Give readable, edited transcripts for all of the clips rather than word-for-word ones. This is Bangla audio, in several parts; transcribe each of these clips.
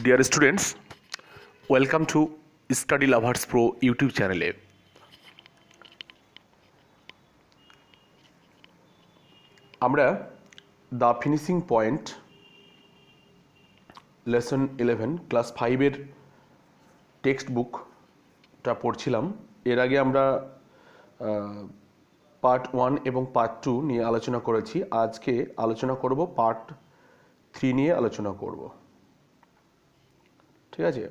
Deer students, welcome to Study Lovers Pro YouTube চ্যানেলে। আমরা the finishing point lesson 11 class 5-এর টেক্সট বুকটা পড়ছিলাম। এর আগে আমরা পার্ট 1 এবং পার্ট 2 নিয়ে আলোচনা করেছি। আজকে আলোচনা করব পার্ট 3 নিয়ে আলোচনা করব। ঠিক আছে,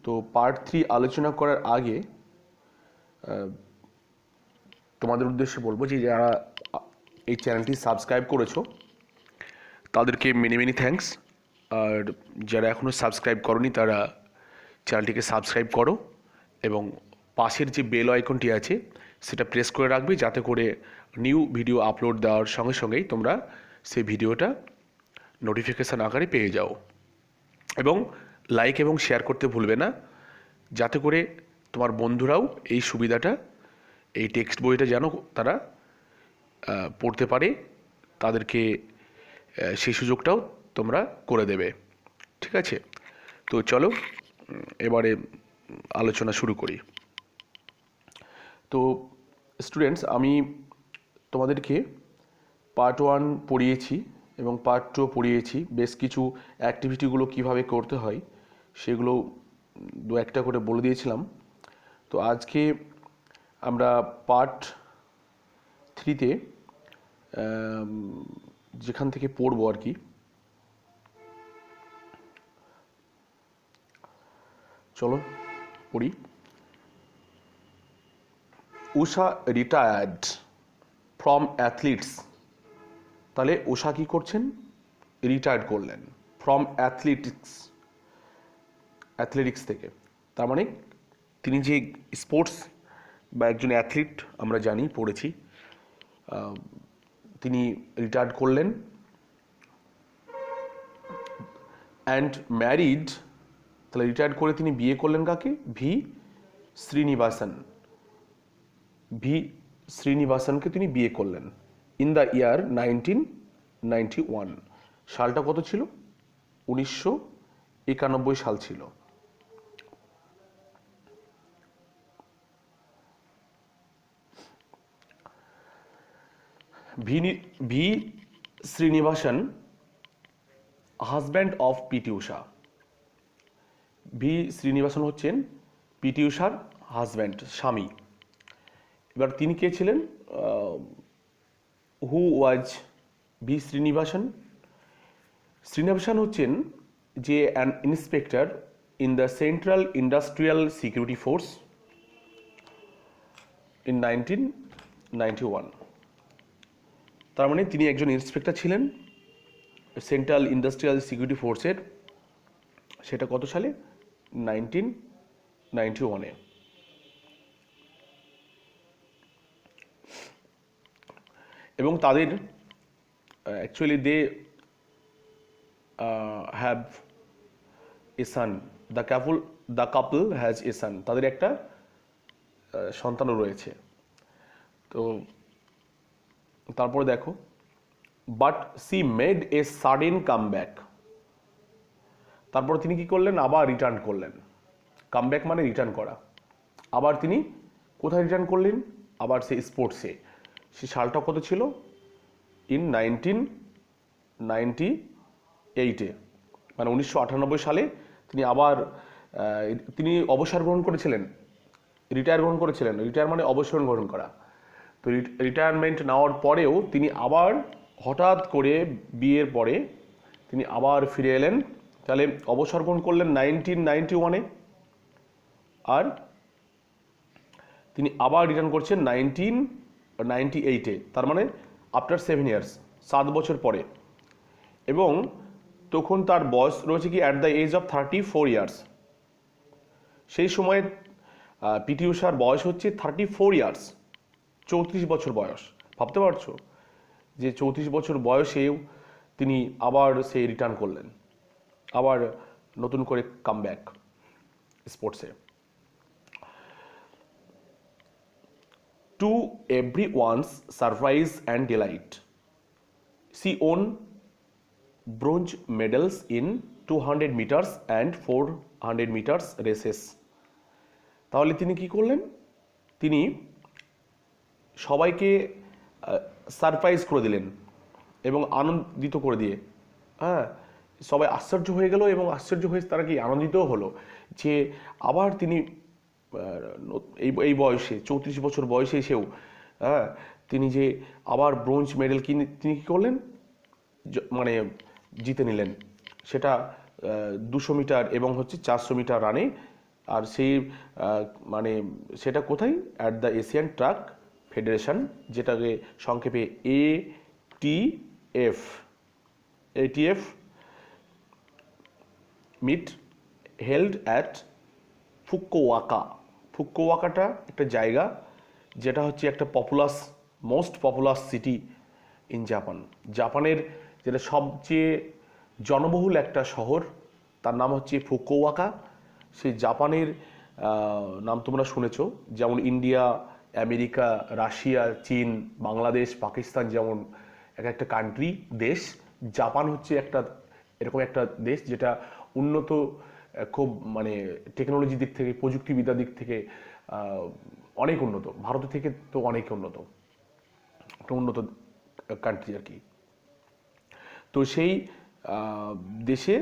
তো পার্ট 3 আলোচনা করার আগে তোমাদের উদ্দেশ্যে বলবো যে যারা এই চ্যানেলটি সাবস্ক্রাইব করেছো তাদেরকে মেনি মেনি থ্যাঙ্কস। আর যারা এখনও সাবস্ক্রাইব করনি তারা চ্যানেলটিকে সাবস্ক্রাইব করো এবং পাশের যে বেল আইকনটি আছে সেটা প্রেস করে রাখবে, যাতে করে নিউ ভিডিও আপলোড দেওয়ার সঙ্গে সঙ্গেই তোমরা সেই ভিডিওটা নোটিফিকেশান আকারে পেয়ে যাও। এবং লাইক এবং শেয়ার করতে ভুলবে না, যাতে করে তোমার বন্ধুরাও এই সুবিধাটা, এই টেক্সট বইটা যেন তারা পড়তে পারে, তাদেরকে সেই সুযোগটাও তোমরা করে দেবে। ঠিক আছে, তো চলো এবারে আলোচনা শুরু করি। তো স্টুডেন্টস, আমি তোমাদেরকে পার্ট 1 পড়িয়েছি এবং পার্ট 2 পড়িয়েছি। বেশ কিছু অ্যাক্টিভিটিগুলো কিভাবে করতে হয় সেগুলো দু একটা করে বলে দিয়েছিলাম। তো আজকে আমরা পার্ট 3-তে যেখান থেকে পড়বো আর কি, চলো পড়ি। উষা রিটায়ার্ড ফ্রম অ্যাথলিটস। তাহলে উষা কি করছেন? রিটায়ার্ড করলেন ফ্রম অ্যাথলেটিক্স থেকে। তার মানে তিনি যে স্পোর্টস বা একজন অ্যাথলিট আমরা জানি, পড়েছি, তিনি রিটায়ার্ড করলেন। অ্যান্ড ম্যারিড, তাহলে রিটায়ার্ড করে তিনি বিয়ে করলেন কাকে? ভি শ্রীনিবাসনকে তিনি বিয়ে করলেন ইন দ্য ইয়ার 1991। সালটা কত ছিল? 1991 সাল ছিল। V Srinivasan, husband of PT Usha. V Srinivasan হচ্ছেন পিটি উষার হাজব্যান্ড, স্বামী। এবার তিনি কে ছিলেন? Who was V Srinivasan? Srinivasan হচ্ছেন যে an inspector in the central industrial security force in 1991। তার মানে তিনি একজন ইন্সপেক্টর ছিলেন সেন্ট্রাল ইন্ডাস্ট্রিয়াল সিকিউরিটি ফোর্সের। সেটা কত সালে? 1991-এ। এবং তাদের actually they have a son, the couple has a son. তাদের একটা সন্তানও রয়েছে। তো তারপরে দেখো, but she made a sudden comeback. তারপর তিনি কি করলেন? আবার রিটার্ন করলেন। কামব্যাক মানে রিটার্ন করা। আবার তিনি কোথায় রিটার্ন করলেন? আবার সেই স্পোর্টসে। সে সালটা কত ছিল? ইন 1998-এ, মানে 1998 সালে তিনি আবার তিনি অবসর গ্রহণ করেছিলেন, রিটায়ার গ্রহণ করেছিলেন। রিটায়ার মানে অবসর গ্রহণ করা। তো রিটায়ারমেন্ট নেওয়ার পরেও তিনি আবার হঠাৎ করে বিয়ের পরে তিনি আবার ফিরে এলেন। তাহলে অবসর গ্রহণ করলেন 1991-এ, আর তিনি আবার রিটার্ন করছেন 1998-এ। তার মানে আফটার 7 ইয়ার্স, 7 বছর পরে। এবং তখন তার বয়স রয়েছে কি? At the age of 34 years. সেই সময় পিটি উষার বয়স হচ্ছে 34 ইয়ার্স, 34 বছর বয়স। ভাবতে পারছো যে 34 বছর বয়সেও তিনি আবার সেই রিটার্ন করলেন, আবার নতুন করে কামব্যাক স্পোর্টসে। To everyone's surprise and delight, she won bronze medals in 200 metres and 400 metres races. তাহলে তিনি কি করলেন, তিনি সবাইকে সারপ্রাইজ করে দিলেন এবং আনন্দিত করে দিয়ে, হ্যাঁ, সবাই আশ্চর্য হয়ে গেল এবং আশ্চর্য হয়ে তারা কি আনন্দিতও হলো যে আবার তিনি এই বয়সে 34 বছর বয়সে এসেও, হ্যাঁ, তিনি যে আবার ব্রোঞ্জ মেডেল তিনি কী করলেন, মানে জিতে নিলেন। সেটা 200 মিটার এবং হচ্ছে 400 মিটার রানে। আর সেই মানে সেটা কোথায়, at the Asian truck federation, যেটাকে সংক্ষেপে এটিএফ মিট হেল্ড অ্যাট ফুকুওকাটা একটা জায়গা, যেটা হচ্ছে একটা মোস্ট পপুলাস সিটি ইন জাপানের যেটা সবচেয়ে জনবহুল একটা শহর, তার নাম হচ্ছে ফুকুওকা। সেই জাপানের নাম তোমরা শুনেছো, যেমন ইন্ডিয়া, আমেরিকা, রাশিয়া, চীন, বাংলাদেশ, পাকিস্তান, যেমন একটা কান্ট্রি দেশ, জাপান হচ্ছে এরকম একটা দেশ যেটা উন্নত, খুব মানে টেকনোলজি দিক থেকে, প্রযুক্তিবিদ্যার দিক থেকে অনেক উন্নত, ভারতের থেকে তো অনেক উন্নত, একটা উন্নত কান্ট্রি আর কি। তো সেই দেশে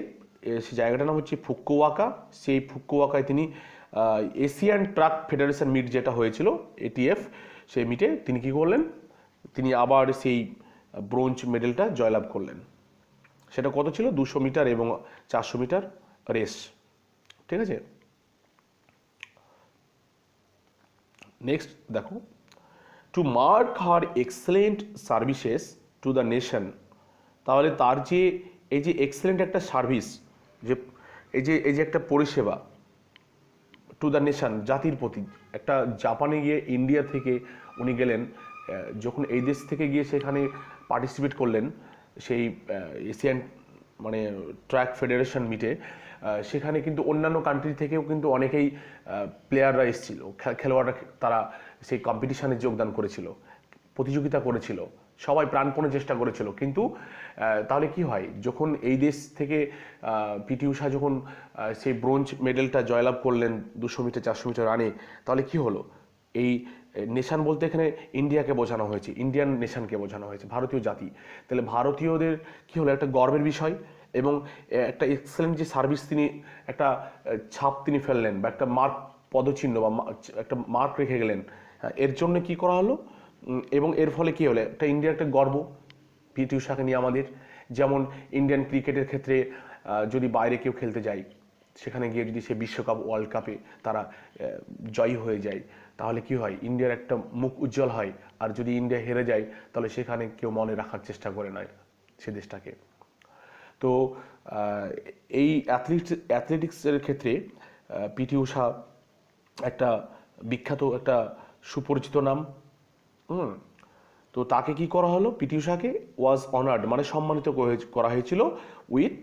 সেই জায়গাটার নাম হচ্ছে ফুকুওকা। সেই ফুকুওকায় তিনি এশিয়ান ট্রাক ফেডারেশন মিট যেটা হয়েছিল, এটিএফ, সেই মিটে তিনি কি করলেন, তিনি আবার সেই ব্রোঞ্জ মেডেলটা জয়লাভ করলেন। সেটা কত ছিল, 200 মিটার এবং 400 মিটার রেস, ঠিক আছে। নেক্সট দেখো, to mark her excellent services to the nation. তাহলে তার যে এই যে এক্সেলেন্ট একটা সার্ভিস, যে এই যে একটা পরিষেবা টু দ্য নেশন, জাতির প্রতি, একটা জাপানে গিয়ে ইন্ডিয়া থেকে উনি গেলেন, যখন এই দেশ থেকে গিয়ে সেখানে পার্টিসিপেট করলেন সেই এশিয়ান মানে ট্র্যাক ফেডারেশন মিটে, সেখানে কিন্তু অন্যান্য কান্ট্রি থেকেও কিন্তু অনেকেই প্লেয়াররা এসেছিল, খেলোয়াড়রা, তারা সেই কম্পিটিশানে যোগদান করেছিল, প্রতিযোগিতা করেছিল, সবাই প্রাণপণে চেষ্টা করেছিল। কিন্তু তাহলে কি হয়, যখন এই দেশ থেকে পিটি ঊষা যখন সেই ব্রোঞ্জ মেডেলটা জয়লাভ করলেন 200 মিটার 400 মিটার রানে, তাহলে কি হলো, এই নেশান বলতে এখানে ইন্ডিয়াকে বোঝানো হয়েছে, ইন্ডিয়ান নেশানকে বোঝানো হয়েছে, ভারতীয় জাতি। তাহলে ভারতীয়দের কি হলো, একটা গর্বের বিষয় এবং একটা এক্সেলেন্ট যে সার্ভিস তিনি, একটা ছাপ তিনি ফেললেন, বা একটা পদচিহ্ন বা একটা মার্ক রেখে গেলেন, এর জন্য কি করা হলো, এবং এর ফলে কি হলো, একটা ইন্ডিয়ার একটা গর্ব পিটি ঊষাকে নিয়ে আমাদের। যেমন ইন্ডিয়ান ক্রিকেটের ক্ষেত্রে যদি বাইরে কেউ খেলতে যায়, সেখানে গিয়ে যদি সে বিশ্বকাপ, ওয়ার্ল্ড কাপে তারা জয়ী হয়ে যায়, তাহলে কি হয়, ইন্ডিয়ার একটা মুখ উজ্জ্বল হয়। আর যদি ইন্ডিয়া হেরে যায়, তাহলে সেখানে কেউ মনে রাখার চেষ্টা করে নয় সে দেশটাকে। তো এই অ্যাথলেটিক্সের ক্ষেত্রে পিটি ঊষা একটা বিখ্যাত, একটা সুপরিচিত নাম। তো তাকে কি করা হলো, পিটি ঊষাকে ওয়াজ অনার্ড মানে সম্মানিত করা হয়েছিল উইথ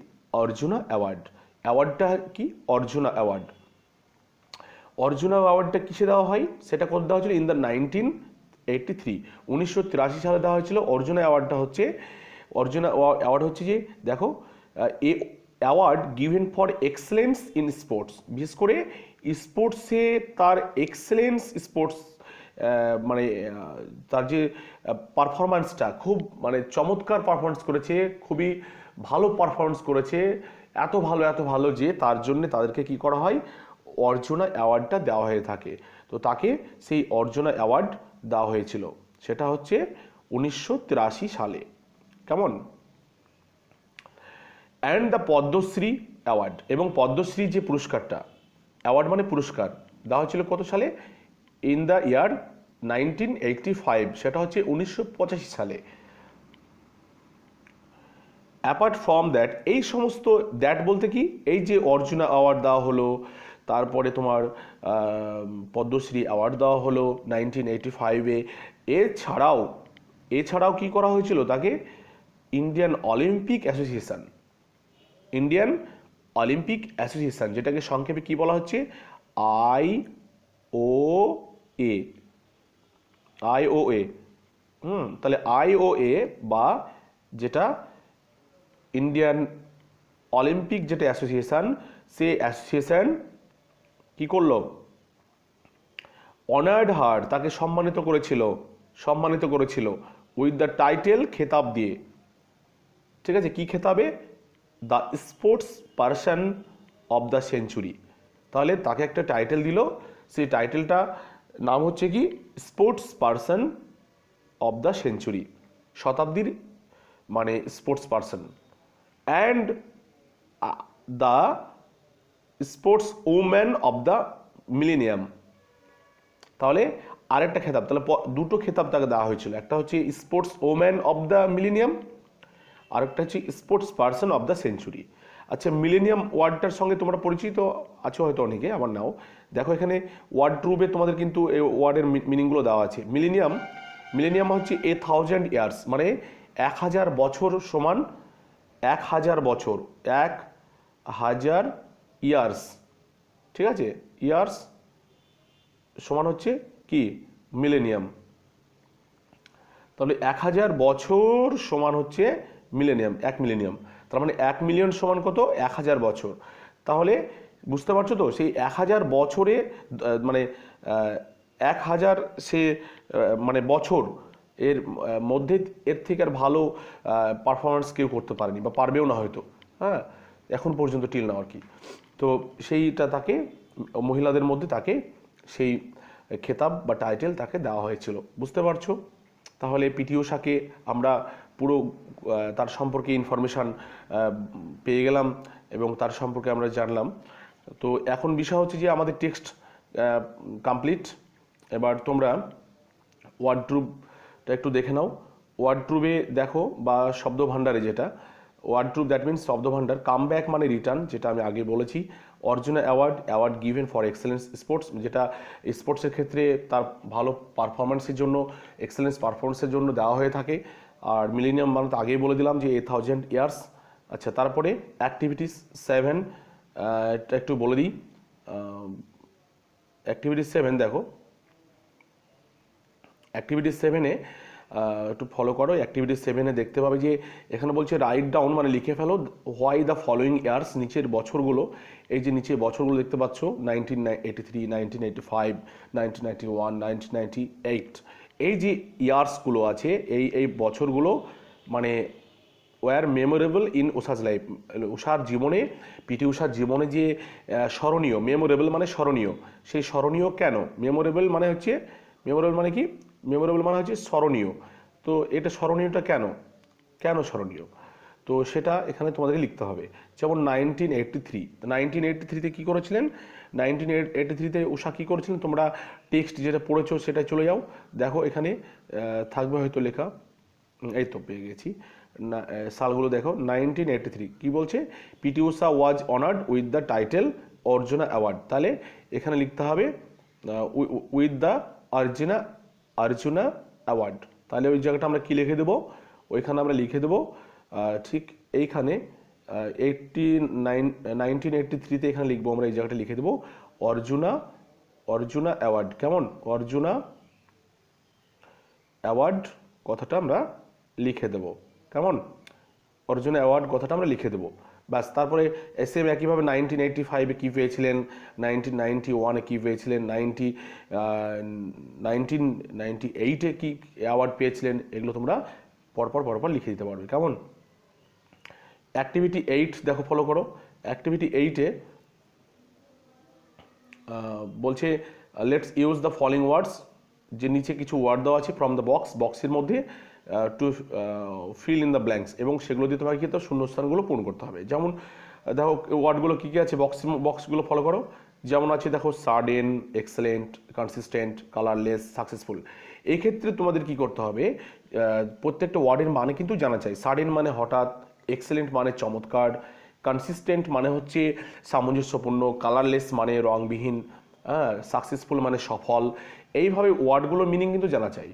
অর্জুনা অ্যাওয়ার্ড। অ্যাওয়ার্ডটা কি, অর্জুনা অ্যাওয়ার্ড। অর্জুনা অ্যাওয়ার্ডটা কিসে দেওয়া হয়, সেটা কত দেওয়া হয়েছিল, ইন দ্য 1983, 1983 সালে দেওয়া হয়েছিল। অর্জুনা অ্যাওয়ার্ডটা হচ্ছে, অর্জুনা অ্যাওয়ার্ড হচ্ছে যে দেখো, a award given for excellence in sports, বিশেষ করে স্পোর্টসে তার এক্সেলেন্স, স্পোর্টস মানে তার যে পারফরম্যান্সটা খুব মানে চমৎকার পারফরমেন্স করেছে, খুবই ভালো পারফরমেন্স করেছে, এত ভালো যে তার জন্য তাদেরকে কি করা হয়, অর্জুনা অ্যাওয়ার্ডটা দেওয়া হয়ে থাকে। তো তাকে সেই অর্জুনা অ্যাওয়ার্ড দেওয়া হয়েছিল, সেটা হচ্ছে 1983 সালে। কেমন, অ্যান্ড দ্য পদ্মশ্রী অ্যাওয়ার্ড, এবং পদ্মশ্রী যে পুরস্কারটা, অ্যাওয়ার্ড মানে পুরস্কার, দেওয়া হয়েছিল কত সালে, ইন দ্য ইয়ার 1985, সেটা হচ্ছে 1985 সালে। অ্যাপার্ট ফ্রম দ্যাট, এই সমস্ত, দ্যাট বলতে কি, এই যে অর্জুনা অ্যাওয়ার্ড দেওয়া হলো, তারপরে তোমার পদ্মশ্রী অ্যাওয়ার্ড দেওয়া হলো 1985-এ, এছাড়াও কি করা হয়েছিল তাকে, ইন্ডিয়ান অলিম্পিক অ্যাসোসিয়েশন, যেটাকে সংক্ষেপে কি বলা হচ্ছে, আইওএ। তাহলে আইওএ, বা যেটা ইন্ডিয়ান অলিম্পিক যেটা অ্যাসোসিয়েশন, সেই অ্যাসোসিয়েশন কি করলো, অনার্ড হার, তাকে সম্মানিত করেছিল উইথ দ্য টাইটেল, খেতাব দিয়ে, ঠিক আছে, কি খেতাবে, the sports person of the century. তাহলে তাকে একটা টাইটেল দিল, সেই টাইটেলটা নাম হচ্ছে কি, sports person of the century, শতাব্দীর মানে sports person, and the sports woman of the millennium. তাহলে আরেকটা খেতাব, তাহলে দুটো খেতাব তাকে দেওয়া হয়েছিল, একটা হচ্ছে sports woman of the millennium, আরেকটা হচ্ছে sports person of the century. আচ্ছা, মিলেনিয়াম ওয়ার্ডটার সঙ্গে তোমরা পরিচিত আছো হয়তো অনেকে, আবার নাও। দেখো এখানে ওয়ার্ডরোবে তোমাদের কিন্তু এই ওয়ার্ডের মিনিংগুলো দেওয়া আছে। মিলেনিয়াম হচ্ছে 1000 ইয়ার্স, মানে 1000 বছর সমান 1000 বছর, 1000 ইয়ার্স, ঠিক আছে, ইয়ার্স সমান হচ্ছে কি, মিলেনিয়াম। তাহলে 1000 বছর সমান হচ্ছে মিলেনিয়াম, 1 মিলেনিয়াম। তার মানে 1 মিলিয়ন সমান কত, 1000 বছর। তাহলে বুঝতে পারছো তো, সেই 1000 বছরে মানে 1000 সে মানে বছর এর মধ্যে এর থেকে আর ভালো পারফরমেন্স কেউ করতে পারেনি বা পারবেও না হয়তো, হ্যাঁ, এখন পর্যন্ত টিল নাও আর কি। তো সেইটা তাকে, মহিলাদের মধ্যে তাকে সেই খেতাব বা টাইটেল তাকে দেওয়া হয়েছিল, বুঝতে পারছো। তাহলে পিটি ঊষাকে আমরা পুরো তার সম্পর্কে ইনফরমেশান পেয়ে গেলাম এবং তার সম্পর্কে আমরা জানলাম। তো এখন বিষয় হচ্ছে যে আমাদের টেক্সট কমপ্লিট। এবার তোমরা ওয়ার্ডরোবটা একটু দেখে নাও। ওয়ার্ডরোবে দেখো, বা শব্দ ভাণ্ডারে যেটা ওয়ার্ডরোব, দ্যাট মিনস শব্দ ভাণ্ডার। কাম ব্যাক মানে রিটার্ন, যেটা আমি আগে বলেছি। Arjuna award given for excellence sports, যেটা স্পোর্টসের ক্ষেত্রে তার ভালো পারফরমেন্সের জন্য, এক্সেলেন্স পারফরমেন্সের জন্য দেওয়া হয়ে থাকে। আর মিলেনিয়াম মানে তো আগেই বলে দিলাম যে 1000 ইয়ার্স। আচ্ছা, তারপরে অ্যাক্টিভিটিস 7, এটা একটু বলে দিই। অ্যাক্টিভিটিস 7 দেখো, অ্যাক্টিভিটিস 7-এ একটু ফলো করো। অ্যাক্টিভিটিস 7-এ দেখতে পাবে যে এখানে বলছে রাইট ডাউন, মানে লিখে ফেলো, হোয়াই দ্য ফলোয়িং ইয়ার্স, নিচের বছরগুলো, এই যে নিচে বছরগুলো দেখতে পাচ্ছ, 1983, 1985, 1991, 1998, এই যে ইয়ার্সগুলো আছে, এই বছরগুলো মানে ওয়ার মেমোরেবল ইন ঊষাস লাইফ, ঊষার জীবনে, পিটি ঊষার জীবনে যে স্মরণীয়, মেমোরেবল মানে স্মরণীয়, সেই স্মরণীয় কেন, মেমোরেবল মানে কি, মেমোরেবল মানে হচ্ছে স্মরণীয়। তো এটা স্মরণীয়টা কেন স্মরণীয়, তো সেটা এখানে তোমাদেরকে লিখতে হবে। যেমন 1983-তে কী করেছিলেন, 1983-তে ঊষা কী করেছিলেন, তোমরা টেক্সট যেটা পড়েছো সেটা চলে যাও, দেখো এখানে থাকবে হয়তো লেখা, এই তো পেয়ে গেছি না, সালগুলো দেখো। 1983 কি বলছে, PT Usha was honoured with the title Arjuna award. তাহলে এখানে লিখতে হবে উইথ দ্য অর্জুনা অ্যাওয়ার্ড। তাহলে ওই জায়গাটা আমরা কি লিখে দেবো, ওইখানে আমরা লিখে দেবো ঠিক এইখানে 1983-তে এখানে লিখবো আমরা, এই জায়গাটা লিখে দেবো অর্জুনা অ্যাওয়ার্ড। কেমন, অর্জুনা অ্যাওয়ার্ড কথাটা আমরা লিখে দেবো, কেমন, অর্জুনা অ্যাওয়ার্ড কথাটা আমরা লিখে দেবো, ব্যাস। তারপরে সেম একইভাবে 1985-এ কী পেয়েছিলেন, 1991-এ কী পেয়েছিলেন, 1998-এ কী অ্যাওয়ার্ড পেয়েছিলেন, এগুলো তোমরা পরপর লিখে দিতে পারবে, কেমন। অ্যাক্টিভিটি 8 দেখো, ফলো করো। অ্যাক্টিভিটি 8-এ বলছে লেটস ইউজ দ্য ফলোইং ওয়ার্ডস, যে নিচে কিছু ওয়ার্ড দেওয়া আছে ফ্রম দ্য বক্সের মধ্যে to fill in the blanks, এবং সেগুলো দিয়ে তোমাকে কিন্তু শূন্যস্থানগুলো পূরণ করতে হবে। যেমন দেখো ওয়ার্ডগুলো কী কী আছে, বক্সগুলো ফলো করো। যেমন আছে দেখো, sudden, excellent, consistent, colourless, successful. এই ক্ষেত্রে তোমাদের কি করতে হবে, প্রত্যেকটা ওয়ার্ডের মানে কিন্তু জানা চাই। সাডেন মানে হঠাৎ, এক্সেলেন্ট মানে চমৎকার, কনসিস্টেন্ট মানে হচ্ছে সামঞ্জস্যপূর্ণ, কালারলেস মানে রংবিহীন, সাকসেসফুল মানে সফল। এইভাবে ওয়ার্ডগুলোর মিনিং কিন্তু জানা চাই।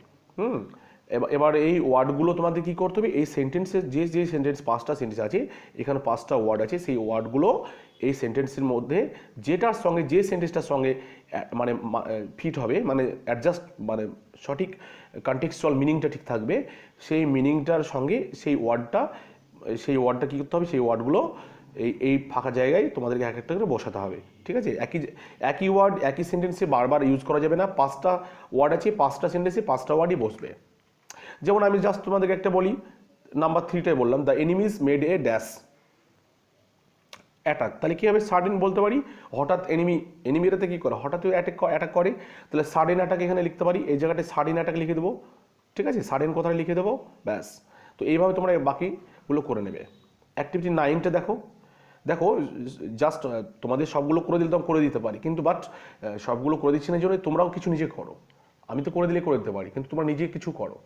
এবার এই ওয়ার্ডগুলো তোমাদের কী করতে হবে, এই সেন্টেন্সের যে সেন্টেন্স, 5টা সেন্টেন্স আছে, এখানে 5টা ওয়ার্ড আছে, সেই ওয়ার্ডগুলো এই সেন্টেন্সের মধ্যে যেটার সঙ্গে, যে সেন্টেন্সটার সঙ্গে মানে ফিট হবে, মানে অ্যাডজাস্ট, মানে সঠিক কনটেক্সচুয়াল মিনিংটা ঠিক থাকবে, সেই মিনিংটার সঙ্গে সেই ওয়ার্ডটা কী করতে হবে, সেই ওয়ার্ডগুলো এই ফাঁকা জায়গায় তোমাদেরকে এক একটা করে বসাতে হবে, ঠিক আছে? একই ওয়ার্ড একই সেন্টেন্সে বারবার ইউজ করা যাবে না। 5টা ওয়ার্ড আছে, 5টা সেন্টেন্সে 5টা ওয়ার্ডই বসবে। যেমন আমি জাস্ট তোমাদেরকে একটা বলি, নাম্বার 3টায় বললাম, the enemies made a dash attack. তাহলে কী হবে? সাডেন বলতে পারি, হঠাৎ এনিমিরাতে কী করে? হঠাৎ অ্যাটাক করে, তাহলে সাডেন অ্যাটাক এখানে লিখতে পারি, এই জায়গাটায় সাডেন অ্যাটাক লিখে দেবো, ঠিক আছে? সাডেন কথাটা লিখে দেবো, ব্যাস। তো এইভাবে তোমরা বাকিগুলো করে নেবে। অ্যাক্টিভিটি 9টা দেখো, জাস্ট তোমাদের সবগুলো করে দিলে তো করে দিতে পারি, কিন্তু বাট সবগুলো করে দিচ্ছি না জন্য তোমরাও কিছু নিজে করো। আমি তো করে দিলে করে দিতে পারি, কিন্তু তোমরা নিজে কিছু করো,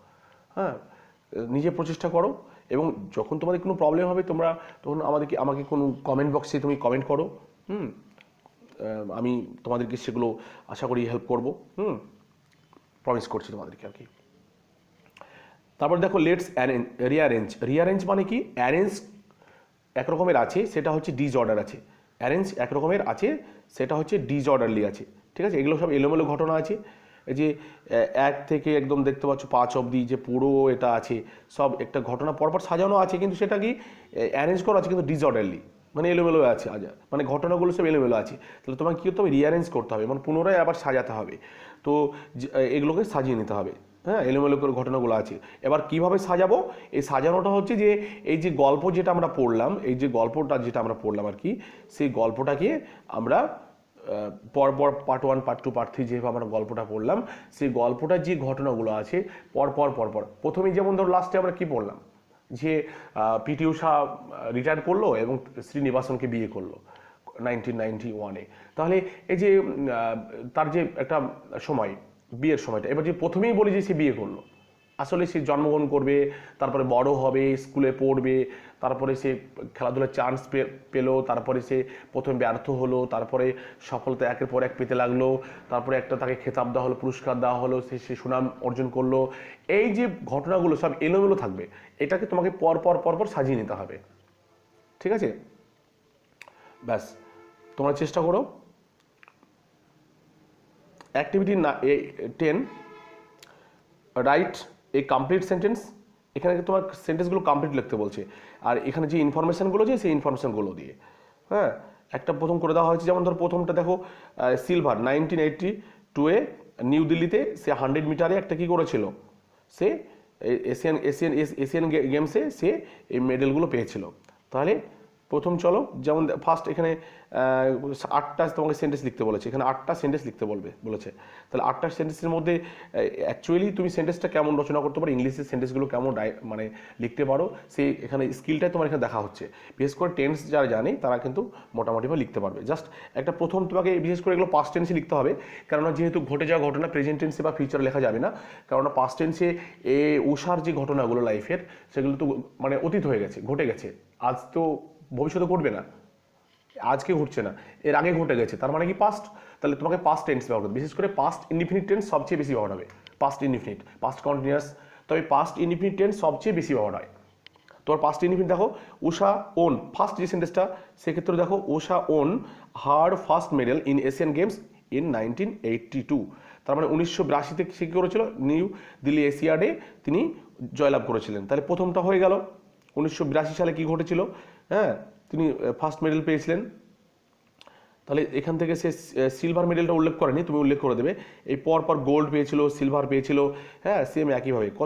হ্যাঁ, নিজে প্রচেষ্টা করো। এবং যখন তোমাদের কোনো প্রবলেম হবে তোমরা তখন আমাকে কোনো কমেন্ট বক্সে তুমি কমেন্ট করো, আমি তোমাদেরকে সেগুলো আশা করি হেল্প করবো, প্রমিস করছি তোমাদেরকে আর কি। তারপর দেখো লেটস রিঅ্যারেঞ্জ মানে কি? অ্যারেঞ্জ এক রকমের আছে, সেটা হচ্ছে ডিসঅর্ডার আছে। অ্যারেঞ্জ এক রকমের আছে, সেটা হচ্ছে ডিসঅর্ডারলি আছে, ঠিক আছে? এগুলো সব এলোমেলো ঘটনা আছে। এই যে 1 থেকে একদম দেখতে পাচ্ছ 5 অবধি যে পুরো এটা আছে, সব একটা ঘটনা পরপর সাজানো আছে, কিন্তু সেটা কি অ্যারেঞ্জ করা আছে কিন্তু ডিসঅর্ডারলি, মানে এলোমেলো আছে, মানে ঘটনাগুলো সব এলোমেলো আছে। তাহলে তোমাকে কী করতে হবে? রিঅ্যারেঞ্জ করতে হবে, মানে পুনরায় আবার সাজাতে হবে। তো এগুলোকে সাজিয়ে নিতে হবে, হ্যাঁ, এলোমেলো করে ঘটনাগুলো আছে। এবার কিভাবে সাজাবো? এই সাজানোটা হচ্ছে যে এই যে গল্প যেটা আমরা পড়লাম, এই যে গল্পটা যেটা আমরা পড়লাম আর কি, সেই গল্পটাকে আমরা পরপর পার্ট 1 পার্ট 2 পার্ট 3 যেভাবে আমরা গল্পটা পড়লাম, সেই গল্পটার যে ঘটনাগুলো আছে পরপর প্রথমেই যেমন ধরো লাস্টে আমরা কি পড়লাম, যে পিটি ঊষা রিটায়ার করলো এবং শ্রীনিবাসনকে বিয়ে করলো 1991-এ। তাহলে এই যে তার যে একটা সময়, বিয়ের সময়টা, এবার যে প্রথমেই বলি যে সে বিয়ে করলো, আসলে সে জন্মগ্রহণ করবে, তারপরে বড় হবে, স্কুলে পড়বে, তারপরে সে খেলাধুলার চান্স পেলো, তারপরে সে প্রথমে ব্যর্থ হলো, তারপরে সফলতা একের পর এক পেতে লাগলো, তারপরে একটা তাকে খেতাব দেওয়া হলো, পুরস্কার দেওয়া হলো, সে সুনাম অর্জন করলো। এই যে ঘটনাগুলো সব এলোমেলো থাকবে, এটাকে তোমাকে পরপর সাজিয়ে নিতে হবে, ঠিক আছে? ব্যাস, তোমরা চেষ্টা করো। Activity 10, write a complete sentence. এখানে তোমার সেন্টেন্সগুলো কমপ্লিট লিখতে বলছে, আর এখানে যে ইনফরমেশানগুলো আছে সেই ইনফরমেশানগুলো দিয়ে, হ্যাঁ, একটা প্রথম করে দেওয়া হয়েছে। যেমন ধর প্রথমটা দেখো, সিলভার 1982-এ নিউ দিল্লিতে সে 100 মিটারে একটা কী করেছিল, সে এশিয়ান গেমসে সে এই মেডেলগুলো পেয়েছিল। তাহলে প্রথম চলো, যেমন ফার্স্ট এখানে 8টা তোমাকে সেন্টেন্স লিখতে বলেছে, এখানে 8টা সেন্টেন্স লিখতে বলেছে। তাহলে 8টা সেন্টেন্সের মধ্যে অ্যাকচুয়ালি তুমি সেন্টেন্সটা কেমন রচনা করতে পারো, ইংলিশের সেন্টেন্সগুলো কেমন মানে লিখতে পারো, সেই এখানে স্কিলটাই তোমার এখানে দেখা হচ্ছে। বিশেষ করে টেন্স যারা জানে তারা কিন্তু মোটামুটিভাবে লিখতে পারবে। জাস্ট একটা প্রথম তোমাকে বিশেষ করে এগুলো পাস্ট টেন্সে লিখতে হবে, কেননা যেহেতু ঘটে যাওয়া ঘটনা প্রেজেন্ট টেন্সে বা ফিউচারে লেখা যাবে না, কেননা পাস্ট টেন্সে উষার যে ঘটনাগুলো লাইফের, সেগুলো তো মানে অতীত হয়ে গেছে, ঘটে গেছে, আজ তো ভবিষ্যতে ঘটবে না, আজকে ঘটছে না, এর আগে ঘটে গেছে, তার মানে কি পাস্ট। তাহলে তোমাকে পাস্ট টেন্স ব্যবহার করতে, বিশেষ করে পাস্ট ইনডিফিনিট টেন্স সবচেয়ে বেশি ব্যবহার হবে, পাস্ট ইনডিফিনিট, পাস্ট কন্টিনিউয়াস, তবে পাস্ট ইনডিফিনিট টেন্স সবচেয়ে বেশি ব্যবহার হয়। তোমার পাস্ট ইনডিফিনিট দেখো, উষা ওন, ফার্স্ট যে সেন্টেন্সটা, সেক্ষেত্রে দেখো Usha won her first medal in Asian Games in 1982। তার মানে 1982-তে সে কী করেছিল, নিউ দিল্লি এশিয়াডে তিনি জয়লাভ করেছিলেন। তাহলে প্রথমটা হয়ে গেল। 1982 সালে কী ঘটেছিল, হ্যাঁ, তিনি ফার্স্ট মেডেল পেয়েছিলেন। তাহলে এখান থেকে সে সিলভার মেডেলটা উল্লেখ করেনি, তুমি উল্লেখ করে দেবে। এই পরপর গোল্ড পেয়েছিল, সিলভার পেয়েছিল, হ্যাঁ, সেম একইভাবে